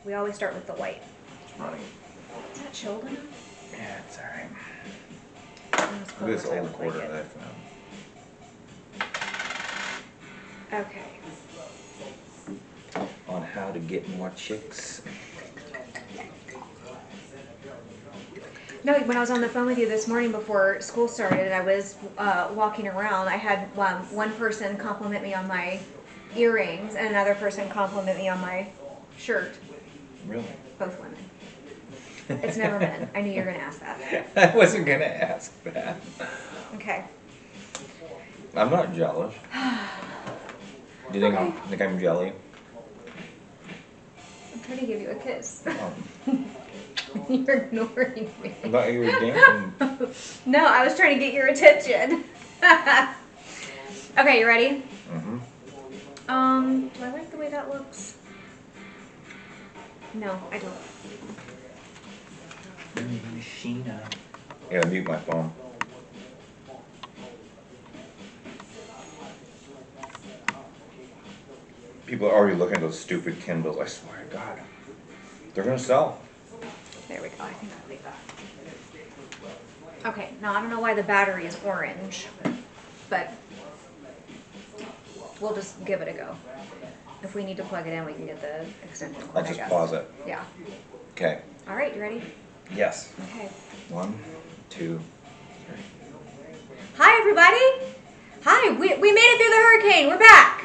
We always start with the white. It's running. Is that chilled enough? Yeah, it's alright. Look Look at this old quarter that I found. Okay. On how to get more chicks. No, when I was on the phone with you this morning before school started and I was walking around, I had one person compliment me on my earrings and another person compliment me on my shirt. Really? Both women. It's never men. I knew you were going to ask that. I wasn't going to ask that. Okay. I'm not jealous. Do you think I'm jelly? I'm trying to give you a kiss. Oh. You're ignoring me. I thought you were dancing. No, I was trying to get your attention. Okay, you ready? Mm-hmm. Do I like the way that looks? No, I don't. Sheena. I gotta mute my phone. People are already looking at those stupid Kindles. I swear to God. They're gonna sell. There we go. I think I'll leave that. Okay, now I don't know why the battery is orange, but we'll just give it a go. If we need to plug it in, we can get the extension cord, I'll just pause it. Yeah. Okay. All right, you ready? Yes. Okay. 1, 2, 3. Hi, everybody. Hi, we made it through the hurricane. We're back.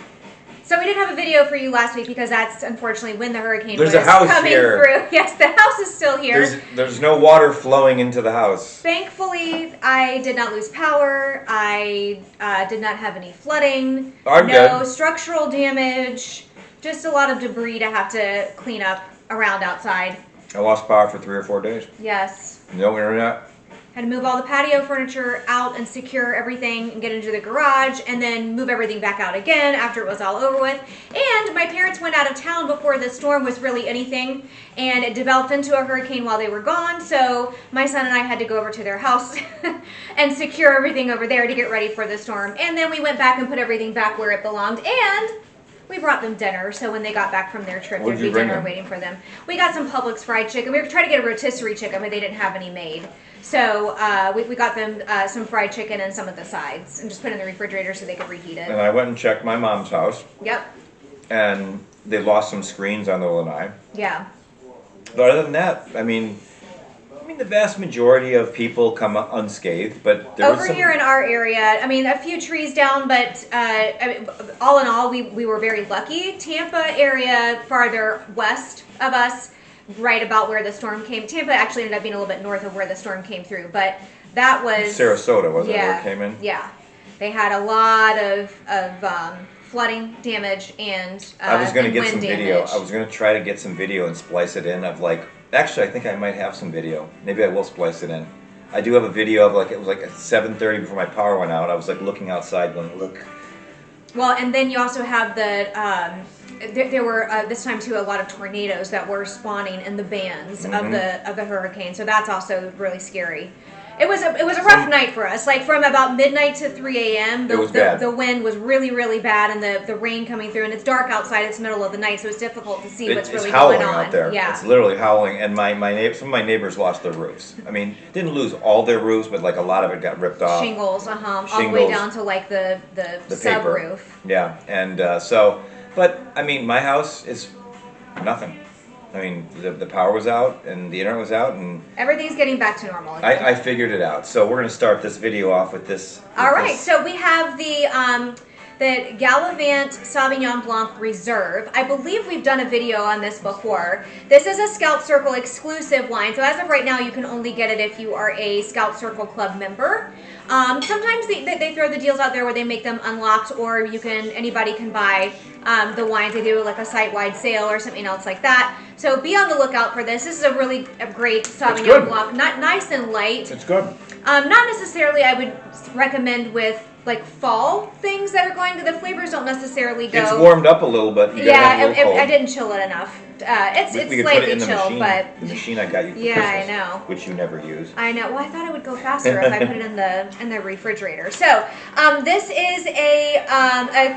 So we didn't have a video for you last week because that's unfortunately when the hurricane was coming through. Yes, the house is still here. There's no water flowing into the house. Thankfully, I did not lose power. I did not have any flooding. I'm no good. structural damage. Just a lot of debris to have to clean up around outside. I lost power for 3 or 4 days. Yes. No internet. Had to move all the patio furniture out and secure everything and get into the garage and then move everything back out again after it was all over with. And my parents went out of town before the storm was really anything, and it developed into a hurricane while they were gone. So my son and I had to go over to their house and secure everything over there to get ready for the storm. And then we went back and put everything back where it belonged. And we brought them dinner, so when they got back from their trip, there'd be dinner waiting for them. We got some Publix fried chicken. We were trying to get a rotisserie chicken, but they didn't have any made. So we got them some fried chicken and some of the sides and just put it in the refrigerator so they could reheat it. And I went and checked my mom's house. Yep. And they lost some screens on the lanai. Yeah. But other than that, I mean, the vast majority of people come unscathed, but there over here in our area, I mean, a few trees down, but I mean, all in all, we were very lucky. Tampa area, farther west of us, right about where the storm came. Tampa actually ended up being a little bit north of where the storm came through, but that was Sarasota, wasn't it, where it came in? Yeah, they had a lot of flooding damage and I was going to get some damage. video. I was going to try to get some video and splice it in of like. Actually, I think I might have some video. Maybe I will splice it in. I do have a video of like, it was like at 7:30 before my power went out. I was like looking outside going, look. Well, and then you also have the, there were this time too a lot of tornadoes that were spawning in the bands of the hurricane. So that's also really scary. It was a rough night for us. Like from about midnight to 3 a.m. The wind was really, really bad, and the rain coming through. And it's dark outside. It's the middle of the night, so it's difficult to see what's really going on. It's howling out there. Yeah. It's literally howling. And some of my neighbors lost their roofs. I mean, didn't lose all their roofs, but like a lot of it got ripped off. Shingles, all the way down to like the sub roof. Yeah, and but I mean, my house is nothing. I mean, the power was out and the internet was out, and everything's getting back to normal again. I figured it out. So we're going to start this video off with this. All right. So we have the Gallivant Sauvignon Blanc Reserve. I believe we've done a video on this before. This is a Scout Circle exclusive wine. So as of right now, you can only get it if you are a Scout Circle Club member. Sometimes they throw the deals out there where they make them unlocked, or anybody can buy the wines. They do like a site-wide sale or something else like that. So be on the lookout for this. This is a really great Sauvignon Blanc, not nice and light. It's good. Not necessarily. I would recommend with like fall things that are going. The flavors don't necessarily go. It's warmed up a little, but you gotta have it a little cold. I didn't chill it enough. It's we could slightly put it in the chilled, machine. but The machine I got you for yeah, Christmas, I know. which you never use. I know. Well, I thought it would go faster if I put it in the refrigerator. So this is a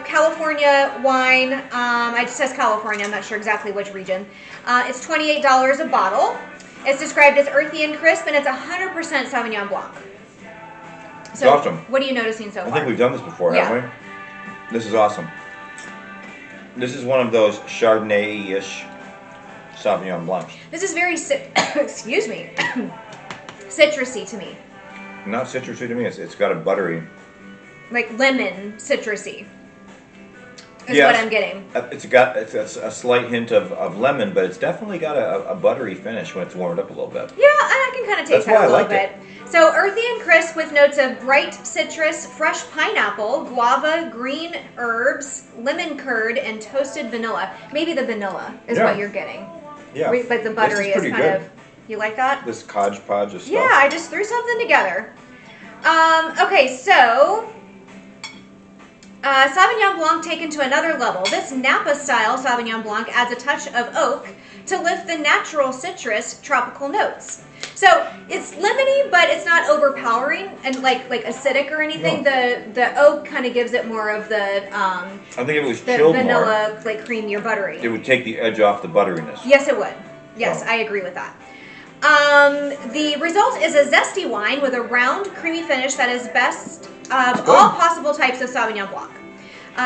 California wine. It just says California. I'm not sure exactly which region. It's $28 a bottle. It's described as earthy and crisp, and it's 100% Sauvignon Blanc. So, It's awesome. What are you noticing so far? I think we've done this before, haven't we? This is awesome. This is one of those Chardonnay-ish Sauvignon Blancs. This is very, excuse me, citrusy to me. Not citrusy to me. It's got a buttery. Like lemon citrusy. Is Yes. what I'm getting. It's a slight hint of lemon, but it's definitely got a buttery finish when it's warmed up a little bit. Yeah, and I can kind of taste that a little bit. So earthy and crisp with notes of bright citrus, fresh pineapple, guava, green herbs, lemon curd, and toasted vanilla. Maybe the vanilla is what you're getting. Yeah. But the buttery is kind of. You like that? This hodgepodge of stuff. Yeah, I just threw something together. Okay, so Sauvignon Blanc taken to another level. This Napa-style Sauvignon Blanc adds a touch of oak to lift the natural citrus tropical notes. So it's lemony, but it's not overpowering and like acidic or anything. No. The oak kind of gives it more of the I think if it was chilled vanilla, more, like creamier, buttery. It would take the edge off the butteriness. Yes, it would. Yes, I agree with that. The result is a zesty wine with a round, creamy finish that is best of all possible types of Sauvignon Blanc.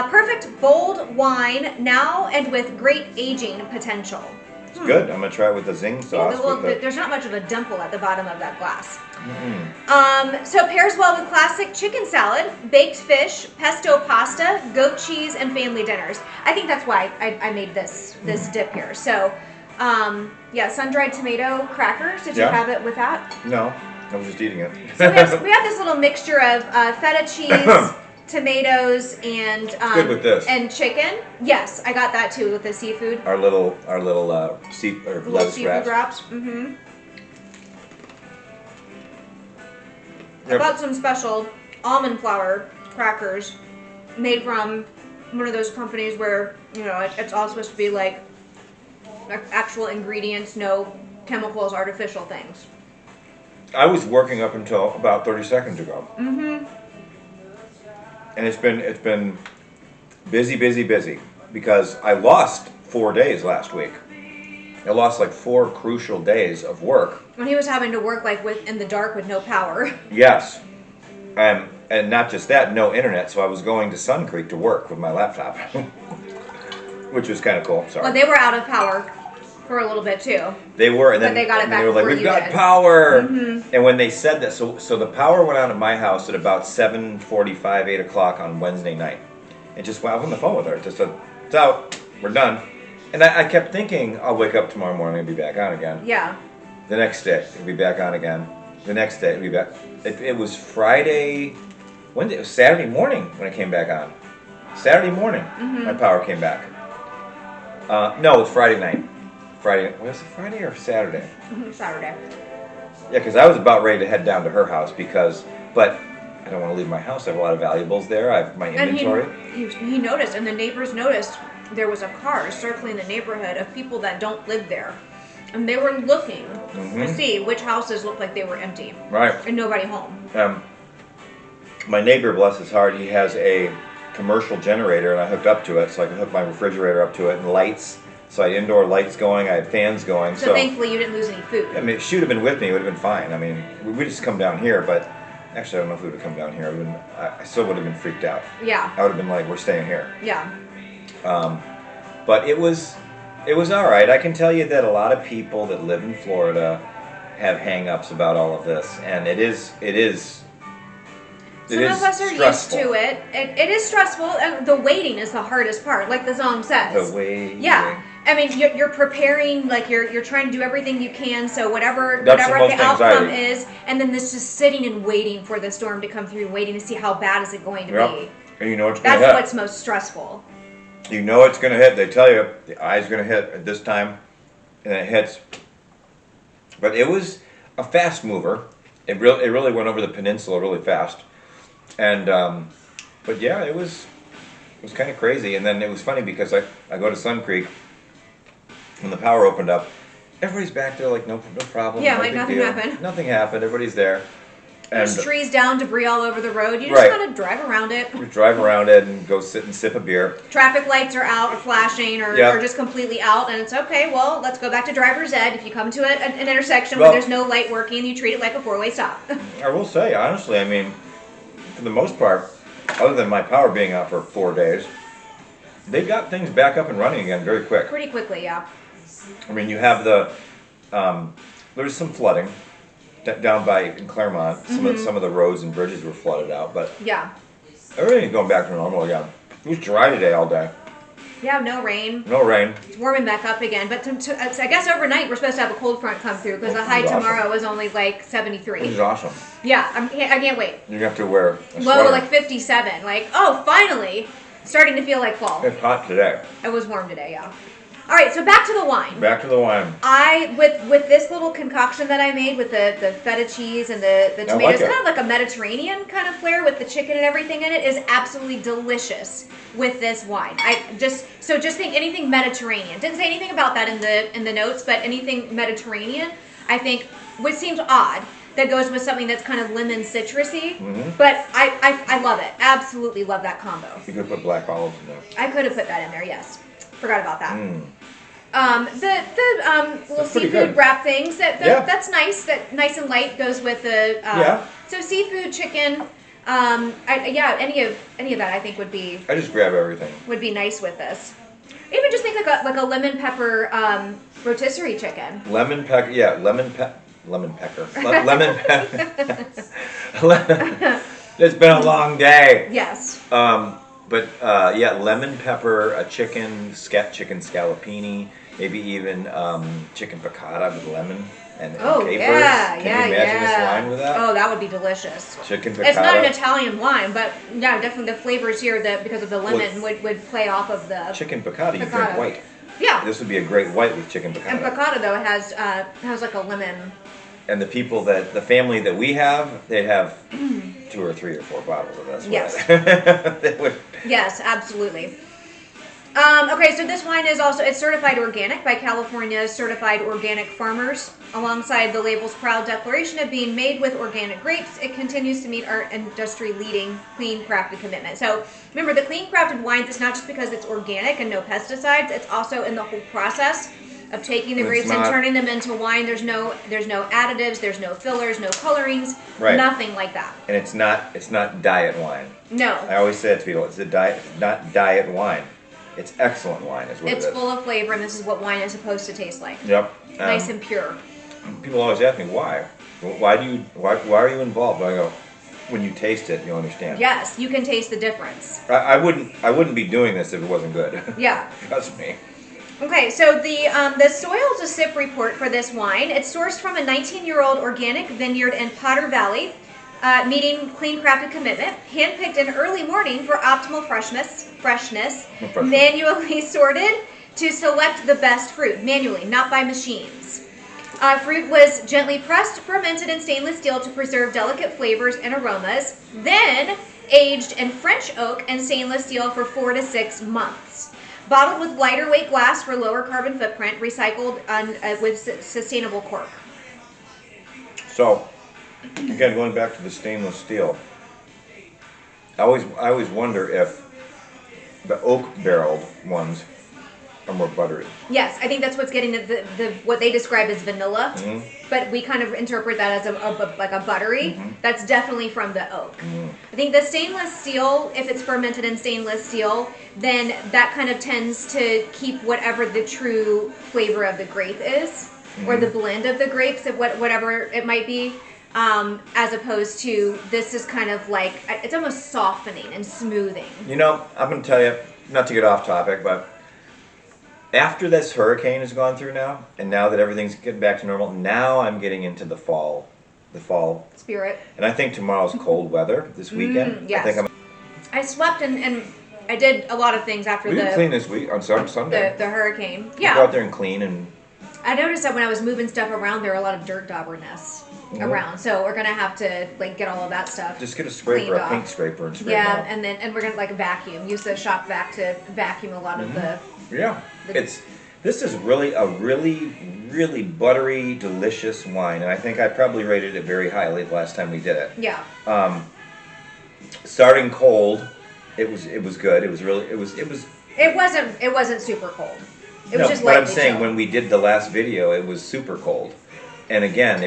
Perfect bold wine now and with great aging potential. It's good. I'm going to try it with the zing sauce. Yeah, there's not much of a dimple at the bottom of that glass. Mm-hmm. So pairs well with classic chicken salad, baked fish, pesto pasta, goat cheese, and family dinners. I think that's why I made this dip here. So, sun-dried tomato crackers. Did you have it with that? No, I was just eating it. So we have this little mixture of feta cheese, tomatoes, and good with this. And chicken. Yes, I got that too with the seafood. Our little lettuce seafood wraps. Mm-hmm. I bought some special almond flour crackers made from one of those companies where it's all supposed to be like actual ingredients, no chemicals, artificial things. I was working up until about 30 seconds ago. Mm-hmm. And it's been busy because I lost 4 days last week. I lost like 4 crucial days of work. When he was having to work like in the dark with no power. Yes. And not just that, no internet, so I was going to Sun Creek to work with my laptop. Which was kind of cool. Sorry. Well, they were out of power for a little bit too. They were, and then they got it back. They were like, "We've got power." Mm-hmm. And when they said that, so the power went out at my house at about 7:45, 8 o'clock on Wednesday night. It just went. I was on the phone with her. It just said, "It's out. We're done." And I kept thinking, "I'll wake up tomorrow morning and be back on again." Yeah. The next day, it'll be back on again. The next day, it'll be back. It was Friday. Wednesday. It was Saturday morning when it came back on. Saturday morning, my power came back. No, it was Friday night. Was it Friday or Saturday? Saturday. Yeah, because I was about ready to head down to her house but I don't want to leave my house. I have a lot of valuables there. I have my inventory. And he noticed, and the neighbors noticed, there was a car circling the neighborhood of people that don't live there. And they were looking to see which houses looked like they were empty. Right. And nobody home. My neighbor, bless his heart, he has a commercial generator, and I hooked up to it, so I can hook my refrigerator up to it, and lights. So I had indoor lights going, I had fans going. So thankfully you didn't lose any food. I mean, if she would have been with me, it would have been fine. I mean, we just come down here, but actually I don't know if we would have come down here. I still would have been freaked out. Yeah. I would have been like, we're staying here. Yeah. But it was all right. I can tell you that a lot of people that live in Florida have hang-ups about all of this, and it is Some of us are stressful. used to it. It is stressful, and the waiting is the hardest part, like the song says. The waiting. Yeah. I mean, you're preparing, like you're trying to do everything you can, so whatever That's the most outcome anxiety. is, and then this just sitting and waiting for the storm to come through, waiting to see how bad is it going to be. And you know it's going to hit. That's what's most stressful. You know it's going to hit. They tell you the eye's going to hit at this time, and it hits. But it was a fast mover. it really went over the peninsula really fast, and but yeah, it was kind of crazy. And then it was funny because I go to Sun Creek when the power opened up. Everybody's back there like no problem. Yeah, no like big nothing deal. happened. Nothing happened. Everybody's there. There's trees down, debris all over the road. You just Right. kind of drive around it. We drive around it and go sit and sip a beer. Traffic lights are out or flashing or, Yep. or just completely out, and it's okay. Well, let's go back to driver's ed. If you come to an intersection Well- where there's no light working, you treat it like a four-way stop. I will say, honestly, I mean, for the most part, other than my power being out for 4 days, they got things back up and running again very quick. Pretty quickly, yeah. I mean, you have there's some flooding down by in Claremont. Some of the roads and bridges were flooded out, but Yeah. everything's going back to normal again. It was dry today all day. Yeah, no rain. No rain. It's warming back up again. But I guess overnight we're supposed to have a cold front come through because the high Awesome. tomorrow was only like This 73. is awesome. Yeah, I can't wait. You have to wear a Low sweater. like 57. Like, oh, finally. Starting to feel like fall. It's hot today. It was warm today, yeah. All right, so back to the wine. Back to the wine. With this little concoction that I made with the feta cheese and the I tomatoes, like it. kind of like a Mediterranean kind of flair with the chicken and everything in it, is absolutely delicious with this wine. Just think anything Mediterranean. Didn't say anything about that in the notes, but anything Mediterranean, I think, which seems odd, that goes with something that's kind of lemon citrusy. But I love it. Absolutely love that combo. You could put black olives in there. I could have put that in there, yes. Forgot about that. The little That's pretty seafood good. wrap things Yeah. that's nice. That nice and light goes with the Yeah. So seafood, chicken, any of that I think would be I just grab everything. nice with this. Even just think like a lemon pepper rotisserie chicken. Lemon pecker. Yeah, lemon pecker. Lemon pecker. It's been a long day. Yes. But lemon pepper, a chicken scallopini, maybe even chicken piccata with lemon and capers. Yeah, Can you imagine this yeah. wine with that? Oh, that would be delicious. Chicken piccata. It's not an Italian wine, but yeah, definitely the flavors here that because of the lemon would play off of the Chicken piccata, you drink Piccata. white. Yeah. This would be a great white with chicken piccata. And piccata though has like a lemon. And the family that we have, they have 2 or 3 or 4 bottles of this. Yes. They would. Yes, absolutely. Okay, so this wine is it's certified organic by California's certified organic farmers. Alongside the label's proud declaration of being made with organic grapes, it continues to meet our industry-leading clean crafted commitment. So remember, the clean crafted wines, it's not just because it's organic and no pesticides, it's also in the whole process of taking the grapes and turning them into wine. There's no additives, there's no fillers, no colorings, Right. nothing like that. And it's not diet wine. No. I always say it to people, it's not diet wine. It's excellent wine is what It's it is. full of flavor, and this is what wine is supposed to taste like. Yep. Nice and pure. People always ask me why. Why are you involved? I go, when you taste it, you'll understand. Yes, you can taste the difference. I wouldn't be doing this if it wasn't good. Yeah. Trust me. Okay, so the soil to sip report for this wine, it's sourced from a 19-year-old organic vineyard in Potter Valley, meeting clean crafted commitment, handpicked in early morning for optimal freshness, manually sorted to select the best fruit, manually, not by machines. Fruit was gently pressed, fermented in stainless steel to preserve delicate flavors and aromas, then aged in French oak and stainless steel for 4 to 6 months. Bottled with lighter weight glass for lower carbon footprint, recycled with sustainable cork. So, again, going back to the stainless steel, I always wonder if the oak barreled ones are more buttery. Yes, I think that's what's getting the what they describe as vanilla, but we kind of interpret that as like a buttery. That's definitely from the oak. I think the stainless steel, if it's fermented in stainless steel, then that kind of tends to keep whatever the true flavor of the grape is, or the blend of the grapes, whatever it might be. As opposed to this is kind of like it's almost softening and smoothing. You know, I'm going to tell you, not to get off topic, but after this hurricane has gone through now, and now that everything's getting back to normal, now I'm getting into the fall Spirit. And I think tomorrow's cold weather this weekend. Yes. I slept and I did a lot of things after we did clean this week on Sunday. the hurricane. Yeah. Go out there and clean, and I noticed that when I was moving stuff around, there were a lot of dirt dauber nests. around. So we're gonna have to like get all of that stuff. Just get a scraper, cleaned a paint off. scraper, and scrape Yeah, off. and we're gonna like vacuum. Use the shop vac to vacuum a lot of the. Yeah, this is really a really buttery, delicious wine, and I think I probably rated it very highly the last time we did it. Yeah. Starting cold, it was good. It wasn't super cold. It was just but I'm lightly saying chilled. when we did the last video, it was super cold, and again,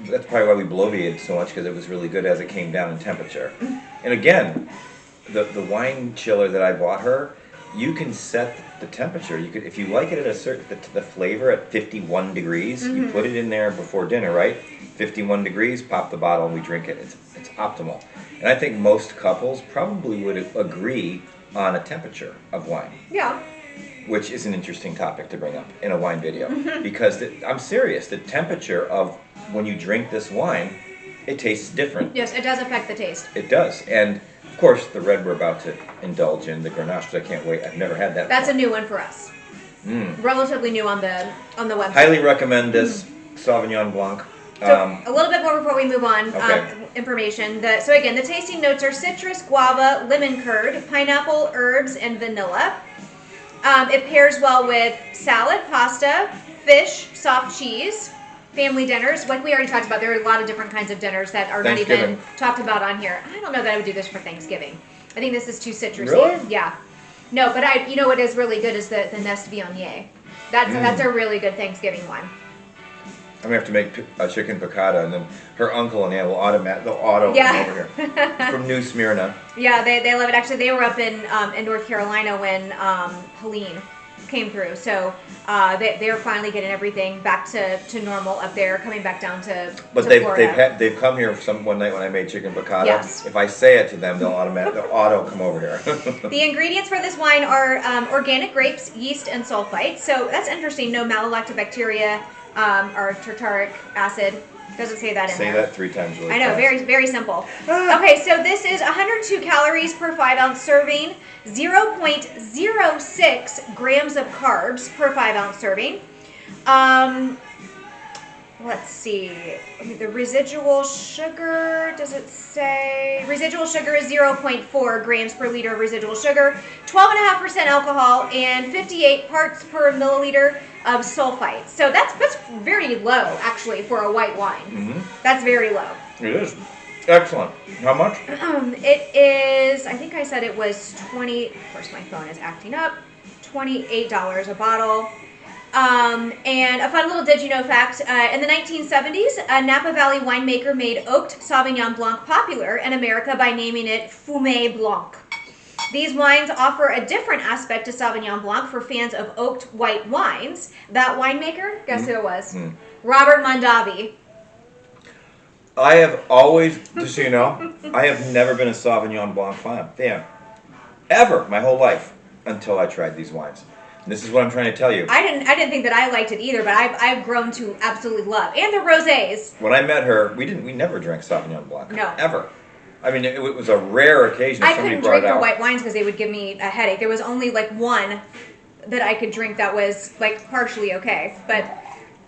that's probably why we bloviated so much, because it was really good as it came down in temperature. And again, the wine chiller that I bought her, you can set the temperature. You could, if you like it at a certain the flavor at 51 degrees, you put it in there before dinner, right? 51 degrees, pop the bottle, and we drink it. It's optimal. And I think most couples probably would agree on a temperature of wine. Yeah. Which is an interesting topic to bring up in a wine video. Because I'm serious, the temperature of when you drink this wine, it tastes different. Yes, it does affect the taste. It does. And of course, the red we're about to indulge in, the Grenache, I can't wait. I've never had that That's before. a new one for us. Relatively new on the website. Highly recommend this Sauvignon Blanc. So a little bit more before we move on. Okay. Information. So again, the tasting notes are citrus, guava, lemon curd, pineapple, herbs, and vanilla. It pairs well with salad, pasta, fish, soft cheese, family dinners. Like we already talked about, there are a lot of different kinds of dinners that are not even talked about on here. I don't know that I would do this for Thanksgiving. I think this is too citrusy. Really? Yeah. No, but you know what is really good is the Nest Viognier. That's a really good Thanksgiving wine. I'm gonna have to make a chicken piccata, and then her uncle and aunt will auto come over here from New Smyrna. Yeah, they love it. Actually, they were up in North Carolina when Helene came through, so they're finally getting everything back to normal up there, coming back down to. But Florida. they've come here one night when I made chicken piccata. Yes. If I say it to them, they'll auto come over here. The ingredients for this wine are organic grapes, yeast, and sulfite. So that's interesting. No malolactobacteria or tartaric acid. Doesn't say that in there. Say that 3 times really I know, fast. very simple. Okay, so this is 102 calories per 5-ounce serving, 0.06 grams of carbs per 5-ounce serving. Let's see, the residual sugar, does it say? Residual sugar is 0.4 grams per liter of residual sugar, 12.5% alcohol, and 58 parts per milliliter of sulfite. So that's very low, actually, for a white wine. That's very low. It is. Excellent. How much? It is, I think I said it was of course my phone is acting up, $28 a bottle. And a fun little did you know fact, in the 1970s, a Napa Valley winemaker made oaked Sauvignon Blanc popular in America by naming it Fumé Blanc. These wines offer a different aspect to Sauvignon Blanc for fans of oaked white wines. That winemaker, guess who it was? Robert Mondavi. I have always, just so you know, I have never been a Sauvignon Blanc fan. Ever, my whole life, until I tried these wines. This is what I'm trying to tell you. I didn't think that I liked it either, but I've grown to absolutely love. And the rosés. When I met her, we never drank Sauvignon Blanc. No. Ever. I mean, it was a rare occasion. I Somebody couldn't brought drink it her out. white wines because they would give me a headache. There was only like one that I could drink that was like partially okay. But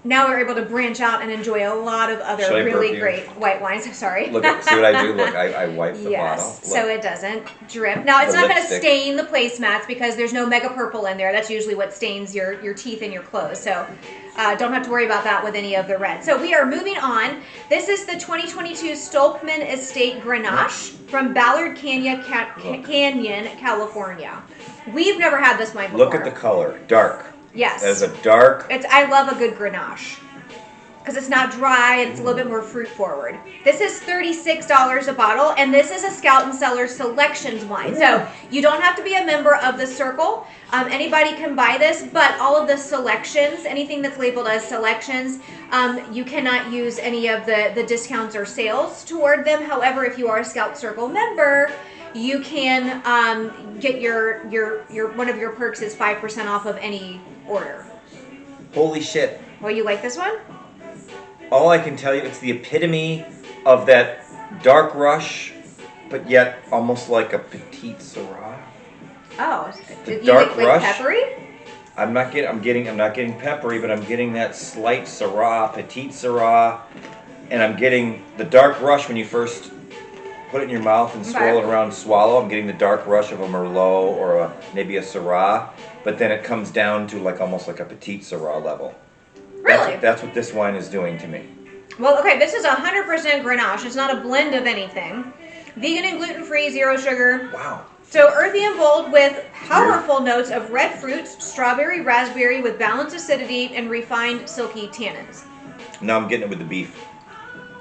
now we're able to branch out and enjoy a lot of other Should I really burp you? great white wines. Sorry. See what I do? Look, I wipe the bottle. Look. So it doesn't drip. Now, it's The not going to lipstick. stain the placemats because there's no mega purple in there. That's usually what stains your teeth and your clothes. So don't have to worry about that with any of the red. So we are moving on. This is the 2022 Stolpman Estate Grenache from Ballard Canyon, California. We've never had this wine before. Look at the color. Dark. Yes. That is a dark. I love a good Grenache because it's not dry and it's a little bit more fruit forward. This is $36 a bottle, and this is a Scout and Cellar Selections wine. So you don't have to be a member of the Circle. Anybody can buy this, but all of the selections, anything that's labeled as selections, you cannot use any of the discounts or sales toward them. However, if you are a Scout Circle member, you can get your one of your perks is 5% off of any order. Holy shit. Well, you like this one? All I can tell you, it's the epitome of that dark rush, but yet almost like a petite Syrah. Oh, The you dark like rush. peppery? I'm not getting peppery, but I'm getting that slight Syrah, petite Syrah. and I'm getting the dark rush when you first put it in your mouth and swirl it around and swallow. I'm getting the dark rush of a Merlot or maybe a Syrah, but then it comes down to like almost like a petite Syrah level. Really? That's what this wine is doing to me. Well, okay, this is 100% Grenache. It's not a blend of anything. Vegan and gluten-free, 0 sugar. Wow. So earthy and bold with powerful notes of red fruits, strawberry, raspberry with balanced acidity and refined silky tannins. Now I'm getting it with the beef.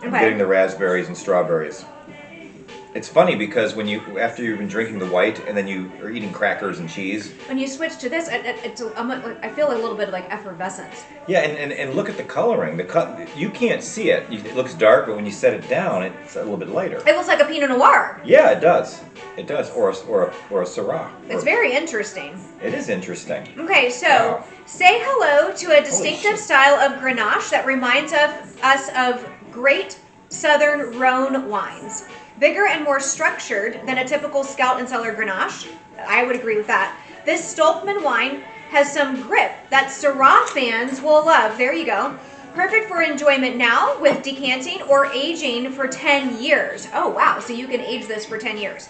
I'm Okay. getting the raspberries and strawberries. It's funny because after you've been drinking the white and then you are eating crackers and cheese. When you switch to this, I feel a little bit of like effervescence. Yeah, and look at the coloring. You can't see it. It looks dark, but when you set it down, it's a little bit lighter. It looks like a Pinot Noir. Yeah, it does. It does, or a Syrah. It's very interesting. It is interesting. Okay, so Wow. say hello to a distinctive style of Grenache that reminds us of great Southern Rhone wines. Bigger and more structured than a typical Scout and Cellar Grenache. I would agree with that. This Stolpman wine has some grip that Syrah fans will love. There you go. Perfect for enjoyment now with decanting or aging for 10 years. Oh, wow. So you can age this for 10 years.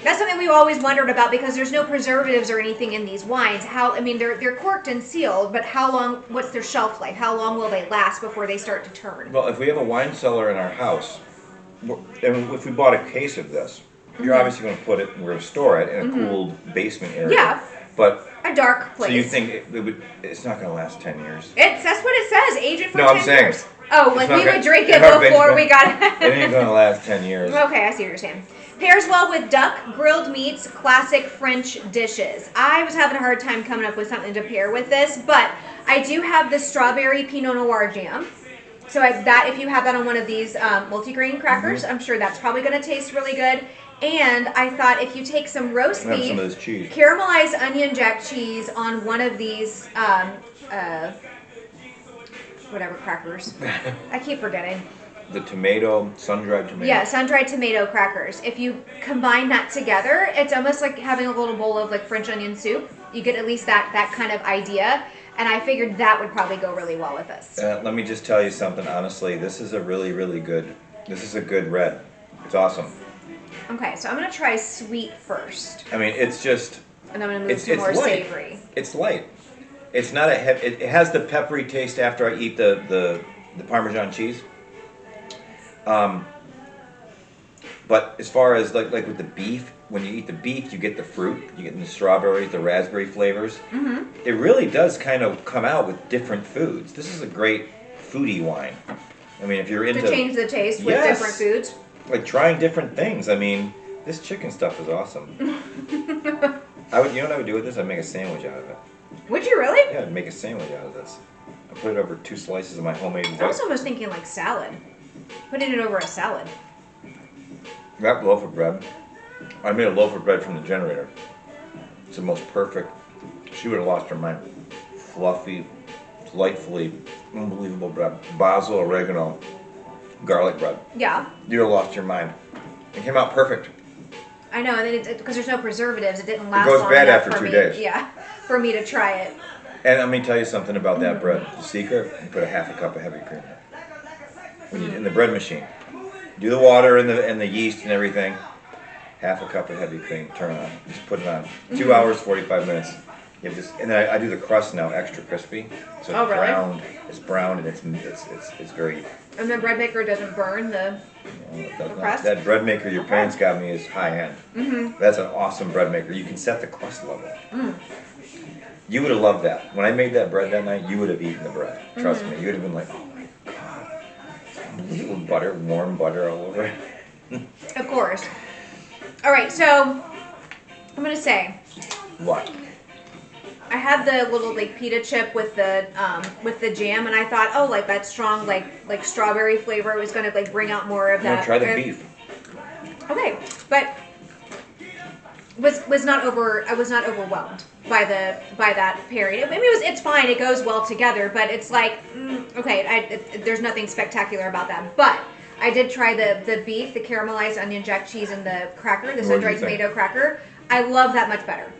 That's something we've always wondered about because there's no preservatives or anything in these wines. They're corked and sealed, but how long, what's their shelf life? How long will they last before they start to turn? Well, if we have a wine cellar in our house, and if we bought a case of this, you're obviously going to put it, we're going to store it in a cooled basement area. Yeah. But A dark place. so you think it's not going to last 10 years? That's what it says. Age it for 10 No, I'm saying. years. Oh, like we would gonna- drink in it our before basement, we got It ain't going to last 10 years. Okay, I see what you're saying. Pairs well with duck, grilled meats, classic French dishes. I was having a hard time coming up with something to pair with this, but I do have the strawberry Pinot Noir jam. So if you have that on one of these multigrain crackers, I'm sure that's probably going to taste really good. And I thought if you take some roast Have beef, some of this cheese. caramelized onion jack cheese on one of these whatever crackers. I keep forgetting. The tomato, sun-dried tomato. Yeah, sun-dried tomato crackers. If you combine that together, it's almost like having a little bowl of like French onion soup. You get at least that kind of idea. And I figured that would probably go really well with this. Let me just tell you something, honestly. This is a really, really good, this is a good red. It's awesome. Okay, so I'm going to try sweet first. I mean, it's just, And I'm going to move to more light. savory. It's light. It's not it has the peppery taste after I eat the Parmesan cheese. But as far as like with the beef, when you eat the beef, you get the fruit, you get the strawberries, the raspberry flavors. Mm-hmm. It really does kind of come out with different foods. This is a great foodie wine. I mean, if you're into To change the taste with Yes. different foods. like trying different things. I mean, this chicken stuff is awesome. You know what I would do with this? I'd make a sandwich out of it. Would you really? Yeah, I'd make a sandwich out of this. I put it over 2 slices of my homemade I was almost thinking like salad. Putting it over a salad. That loaf of bread. I made a loaf of bread from the generator. It's the most perfect. She would have lost her mind. Fluffy, delightfully, unbelievable bread. Basil, oregano, garlic bread. Yeah. You'd have lost your mind. It came out perfect. I know, because there's no preservatives. It didn't last goes long bad enough after for 2 me. days. Yeah, for me to try it. And let me tell you something about that bread. The secret, you put a half a cup of heavy cream in the bread machine. Do the water and the yeast and everything. Half a cup of heavy cream. Turn it on. Just put it on. 2 hours, 45 minutes. You have this, and then I do the crust now extra crispy. So Oh, it's really? browned. It's brown and it's very. And the bread maker doesn't burn the. crust? That bread maker your parents got me is high end. Mm-hmm. That's an awesome bread maker. You can set the crust level. Mm. You would have loved that. When I made that bread that night, you would have eaten the bread. Trust me. You would have been like, oh my god, little butter, warm butter all over it. Of course. All right, so I'm gonna say What? I had the little like pita chip with the jam, and I thought, oh, like that strong like strawberry flavor was gonna like bring out more of that. Try the beef. Okay, but was not I was not overwhelmed by that pairing. I mean, it's fine. It goes well together, but it's like okay. There's nothing spectacular about that. But I did try the beef, the caramelized onion jack cheese, and the cracker, the sun-dried tomato cracker. I love that much better.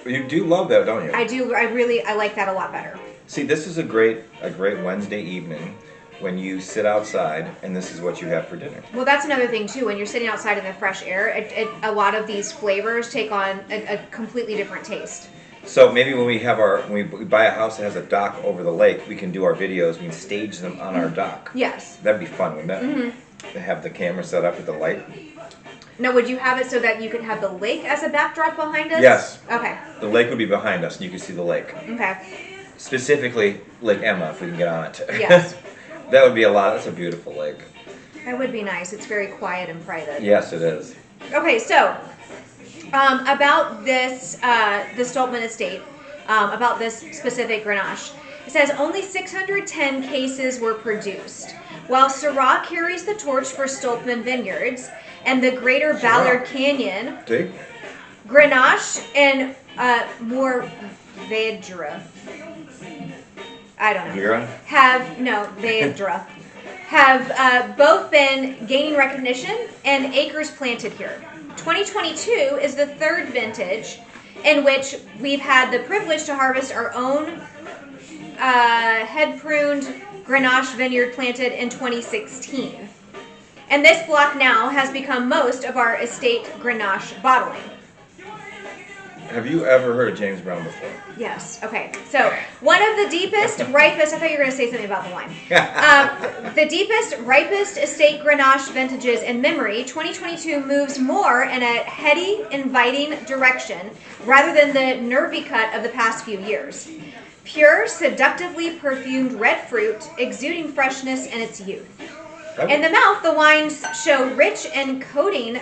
You do love that, don't you? I do. I like that a lot better. See, this is a great Wednesday evening. when you sit outside and this is what you have for dinner. Well, that's another thing too. When you're sitting outside in the fresh air, a lot of these flavors take on a completely different taste. So maybe when we buy a house that has a dock over the lake, we can do our videos. We can stage them on our dock. Yes. That'd be fun, wouldn't it? To have the camera set up with the light. Now, would you have it so that you could have the lake as a backdrop behind us? Yes. Okay. The lake would be behind us, and you can see the lake. Okay. Specifically, Lake Emma, if we can get on it. Yes. That would be a lot. That's a beautiful lake. That would be nice. It's very quiet and private. Yes, it is. Okay, so about this, the Stoltman estate, about this specific Grenache. It says only 610 cases were produced, while Syrah carries the torch for Stoltman Vineyards and the Greater Ballard Canyon. See? Grenache and Mourvedre. I don't know. Vera? Vedra. Have both been gaining recognition and acres planted here. 2022 is the third vintage in which we've had the privilege to harvest our own head-pruned Grenache vineyard planted in 2016. And this block now has become most of our estate Grenache bottling. Have you ever heard of James Brown before? Yes. Okay. So one of the deepest, ripest. I thought you were going to say something about the wine. The deepest, ripest estate Grenache vintages in memory. 2022 moves more in a heady, inviting direction rather than the nervy cut of the past few years. Pure, seductively perfumed red fruit, exuding freshness in its youth. In the mouth, the wines show rich and coating,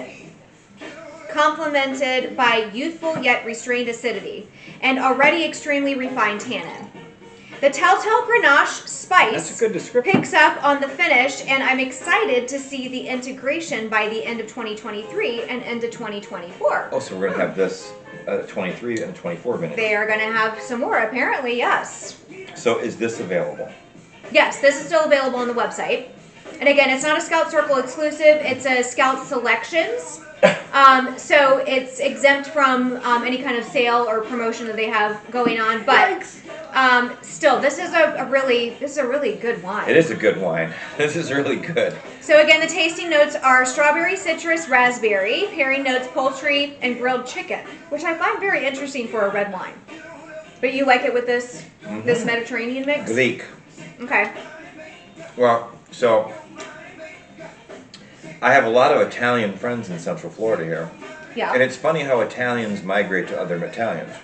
complemented by youthful yet restrained acidity, and already extremely refined tannin. The telltale Grenache spice That's a good description. picks up on the finish, and I'm excited to see the integration by the end of 2023 and into 2024. Oh, so we're going to have this 23 and 24 minutes. They are going to have some more, apparently, yes. So is this available? Yes, this is still available on the website. And again, it's not a Scout Circle exclusive, it's a Scout Selections. So it's exempt from any kind of sale or promotion that they have going on. But still, this is a really good wine. It is a good wine. This is really good. So again, the tasting notes are strawberry, citrus, raspberry. Pairing notes, poultry, and grilled chicken, which I find very interesting for a red wine. But you like it with this this Mediterranean mix? Greek. Okay. Well, so I have a lot of Italian friends in Central Florida here. Yeah. And it's funny how Italians migrate to other Italians.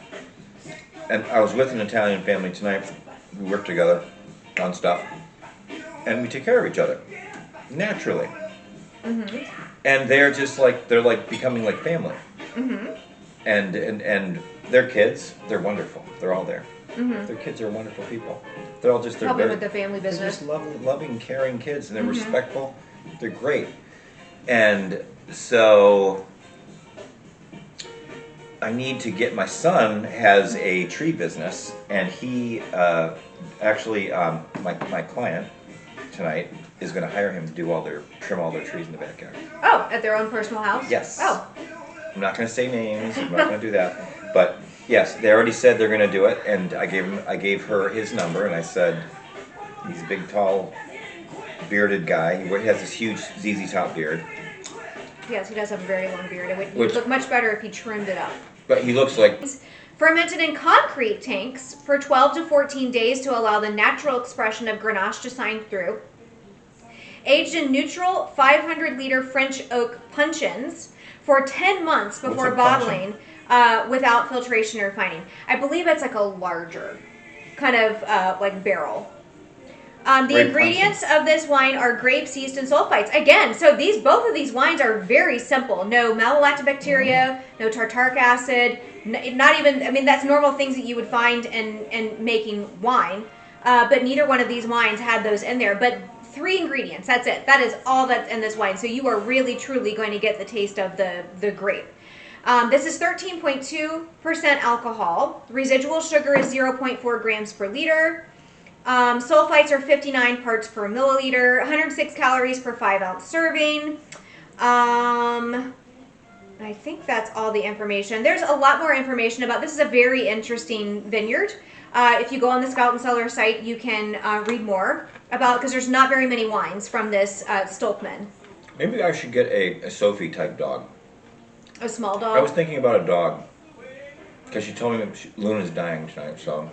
And I was with an Italian family tonight. We work together on stuff. And we take care of each other. Naturally. And they're just like, they're like becoming like family. And their kids, they're wonderful. They're all there. Their kids are wonderful people. They're all just, Helping with the family they're business. just loving, caring kids. And they're respectful. They're great. And so I need to get, my son has a tree business, and he actually, my client tonight is going to hire him to do trim all their trees in the backyard. Oh, at their own personal house? Yes. Oh. I'm not going to say names. I'm not going to do that. But yes, they already said they're going to do it, and I gave her his number, and I said, he's a big, tall, bearded guy. He has this huge ZZ Top beard. Yes, he does have a very long beard. It would look much better if he trimmed it up. But he looks like... Fermented in concrete tanks for 12 to 14 days to allow the natural expression of Grenache to shine through. Aged in neutral 500-liter French oak puncheons for 10 months before bottling without filtration or refining. I believe it's like a larger kind of like barrel. The ingredients of this wine are grapes, yeast, and sulfites. Again, so both of these wines are very simple. No malolactobacteria, no tartaric acid, not even, I mean, that's normal things that you would find in making wine. But neither one of these wines had those in there. But 3 ingredients, that's it. That is all that's in this wine. So you are really, truly going to get the taste of the grape. This is 13.2% alcohol. Residual sugar is 0.4 grams per liter. Sulfites are 59 parts per milliliter, 106 calories per 5-ounce serving. I think that's all the information. There's a lot more information about this. Is a very interesting vineyard. If you go on the Scout and Cellar site, you can read more about, because there's not very many wines from this Stolkman. Maybe I should get a Sophie type dog. A small dog? I was thinking about a dog. Because she told me Luna's dying tonight, so.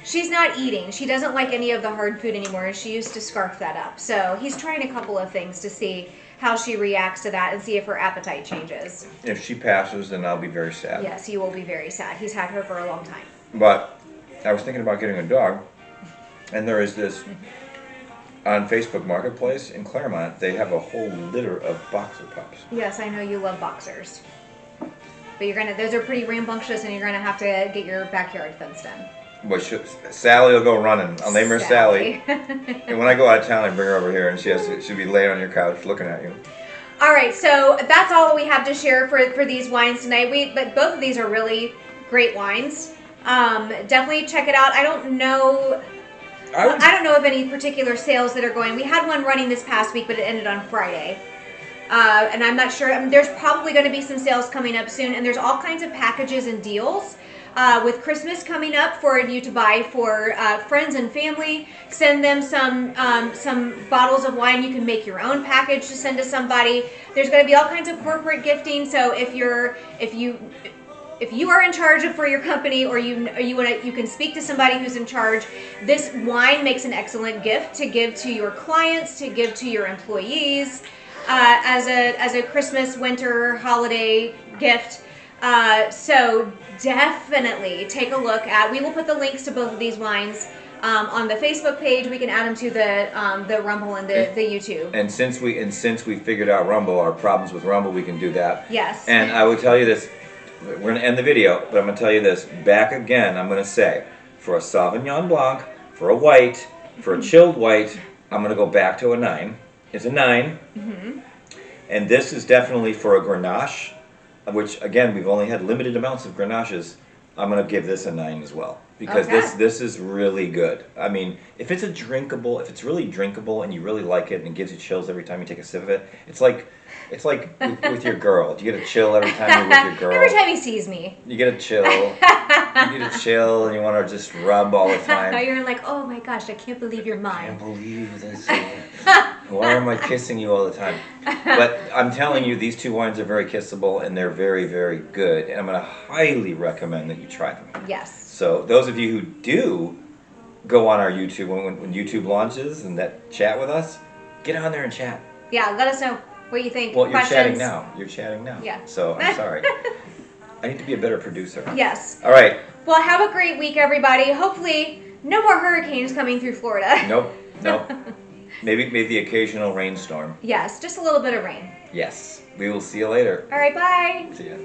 She's not eating. She doesn't like any of the hard food anymore. She used to scarf that up. So he's trying a couple of things to see how she reacts to that and see if her appetite changes. If she passes, then I'll be very sad. Yes, you will be very sad. He's had her for a long time. But I was thinking about getting a dog, and there is this, on Facebook Marketplace in Claremont, they have a whole litter of boxer pups. Yes, I know you love boxers. But those are pretty rambunctious, and you're gonna have to get your backyard fenced in. But Sally will go running. I'll name her Sally. And when I go out of town, I bring her over here, and she'll be laying on your couch looking at you. All right, so that's all we have to share for these wines tonight. But both of these are really great wines. Definitely check it out. I don't know of any particular sales that are going. We had one running this past week, but it ended on Friday. And I'm not sure. There's probably going to be some sales coming up soon, and there's all kinds of packages and deals. With Christmas coming up for you to buy for friends and family, send them some bottles of wine. You can make your own package to send to somebody. There's going to be all kinds of corporate gifting. So if you are in charge for your company, or you can speak to somebody who's in charge. This wine makes an excellent gift to give to your clients, to give to your employees, as a Christmas, winter, holiday gift. So definitely take a look at. We will put the links to both of these wines on the Facebook page. We can add them to the Rumble and the YouTube. And since we figured out Rumble, our problems with Rumble, we can do that. Yes. And I will tell you this. We're going to end the video, but I'm going to tell you this. Back again, I'm going to say, for a Sauvignon Blanc, for a white, for a chilled white, I'm going to go back to a 9. It's a 9. Mm-hmm. And this is definitely for a Grenache, which, again, we've only had limited amounts of Grenaches. I'm going to give this a 9 as well. Because this is really good. I mean, if it's really drinkable and you really like it and it gives you chills every time you take a sip of it, it's like with your girl. Do you get a chill every time you're with your girl? Every time he sees me. You get a chill. You get a chill and you want to just rub all the time. You're like, oh my gosh, I can't believe you're mine. I can't believe this. Why am I kissing you all the time? But I'm telling you, these two wines are very kissable and they're very, very good. And I'm going to highly recommend that you try them. Yes. So those of you who do go on our YouTube, when YouTube launches and that chat with us, get on there and chat. Yeah, let us know what you think. Well, you're chatting now. Yeah. So I'm sorry. I need to be a better producer. Yes. All right. Well, have a great week, everybody. Hopefully, no more hurricanes coming through Florida. Nope. Maybe the occasional rainstorm. Yes, just a little bit of rain. Yes. We will see you later. All right, bye. See ya.